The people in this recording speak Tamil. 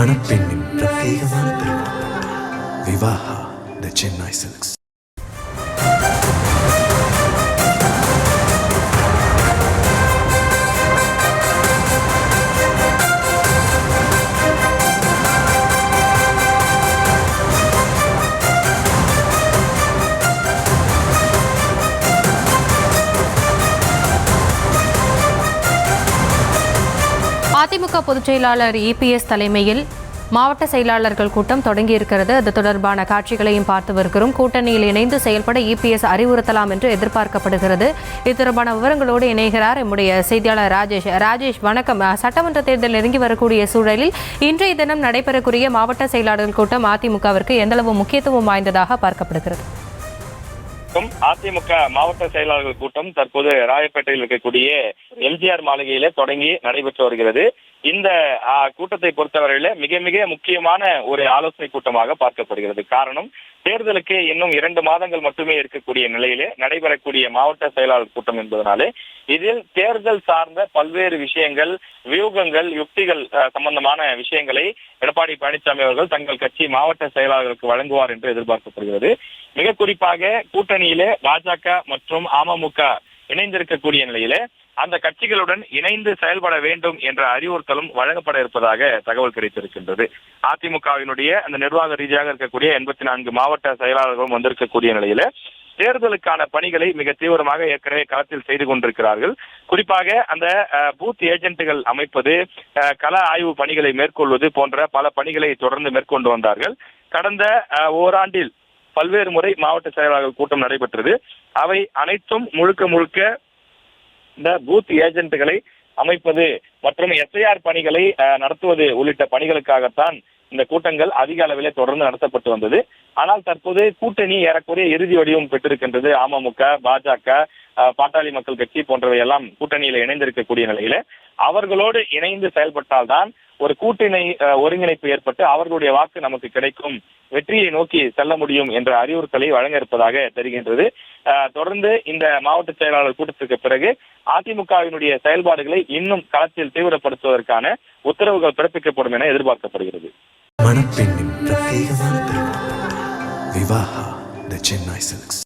மணப்பெண்ணின் பிரத்யேகமான திருமணம். விவாஹா தி சென்னை சில்க்ஸ். அதிமுக பொதுச் செயலாளர் இபிஎஸ் தலைமையில் மாவட்ட செயலாளர்கள் கூட்டம் தொடங்கியிருக்கிறது. அது தொடர்பான காட்சிகளையும் பார்த்து வருகிறோம். கூட்டணியில் இணைந்து செயல்பட இபிஎஸ் அறிவுறுத்தலாம் என்று எதிர்பார்க்கப்படுகிறது. இது தொடர்பான விவரங்களோடு இணைகிறார் நம்முடைய செய்தியாளர் ராஜேஷ். ராஜேஷ், வணக்கம். சட்டமன்ற தேர்தல் நெருங்கி வரக்கூடிய சூழலில் இன்றைய தினம் நடைபெறக்கூடிய மாவட்ட செயலாளர்கள் கூட்டம் அதிமுகவிற்கு எந்தளவு முக்கியத்துவம் வாய்ந்ததாக பார்க்கப்படுகிறது? அதிமுக மாவட்ட செயலாளர்கள் கூட்டம் தற்போது ராயப்பேட்டையில் இருக்கக்கூடிய எம்ஜிஆர் மாளிகையில தொடங்கி நடைபெற்று வருகிறது. இந்த கூட்டத்தை பொறுத்தவரையில மிக மிக முக்கியமான ஒரு ஆலோசனை கூட்டமாக பார்க்கப்படுகிறது. காரணம், தேர்தலுக்கு இன்னும் 2 மாதங்கள் மட்டுமே இருக்கக்கூடிய நிலையிலே நடைபெறக்கூடிய மாவட்ட செயலாளர் கூட்டம் என்பதனாலே இதில் தேர்தல் சார்ந்த பல்வேறு விஷயங்கள், வியூகங்கள், யுக்திகள் சம்பந்தமான விஷயங்களை எடப்பாடி பழனிசாமி அவர்கள் தங்கள் கட்சி மாவட்ட செயலாளர்களுக்கு வழங்குவார் என்று எதிர்பார்க்கப்படுகிறது. மிக குறிப்பாக கூட்டணியிலே பாஜக மற்றும் அமமுக இணைந்திருக்கக்கூடிய நிலையிலே அந்த கட்சிகளுடன் இணைந்து செயல்பட வேண்டும் என்ற அறிவுறுத்தலும் வழங்கப்பட இருப்பதாக தகவல் கிடைத்திருக்கின்றது. அதிமுகவினுடைய அந்த நிர்வாக ரீதியாக இருக்கக்கூடிய 84 மாவட்ட செயலாளர்களும் வந்திருக்கக்கூடிய நிலையில தேர்தலுக்கான பணிகளை மிக தீவிரமாக ஏற்கனவே களத்தில் செய்து கொண்டிருக்கிறார்கள். குறிப்பாக அந்த பூத் ஏஜென்ட்டுகள் அமைப்பது, கள ஆய்வு பணிகளை மேற்கொள்வது போன்ற பல பணிகளை தொடர்ந்து மேற்கொண்டு வந்தார்கள். கடந்த ஓராண்டில் பல்வேறு முறை மாவட்ட செயலாளர்கள் கூட்டம் நடைபெற்றது. அவை அனைத்தும் முழுக்க இந்த பூத் ஏஜென்ட்டுகளை அமைப்பது மற்றும் எஸ்ஐஆர் பணிகளை நடத்துவது உள்ளிட்ட பணிகளுக்காகத்தான் இந்த கூட்டங்கள் அதிக அளவிலே தொடர்ந்து நடத்தப்பட்டு வந்தது. ஆனால் தற்போது கூட்டணி ஏறக்குறைய இறுதி வடிவம் பெற்றிருக்கின்றது. அமமுக, பாஜக, பாட்டாளி மக்கள் கட்சி போன்றவை எல்லாம் கூட்டணியில இணைந்திருக்கக்கூடிய நிலையில அவர்களோடு இணைந்து செயல்பட்டால்தான் ஒரு கூட்டணி ஒருங்கிணைப்பு ஏற்பட்டு அவர்களுடைய வாக்கு நமக்கு கிடைக்கும், வெற்றியை நோக்கி செல்ல முடியும் என்ற அறிவுறுத்தலை வழங்க இருப்பதாக தெரிகின்றது. தொடர்ந்து இந்த மாவட்ட செயலாளர் கூட்டத்திற்கு பிறகு அதிமுகவினுடைய செயல்பாடுகளை இன்னும் களத்தில் தீவிரப்படுத்துவதற்கான உத்தரவுகள் பிறப்பிக்கப்படும் என எதிர்பார்க்கப்படுகிறது. மணப்பெண்ணின் பிரத்யேகமான திருமணம். விவாஹா தி சென்னை சில்க்ஸ்.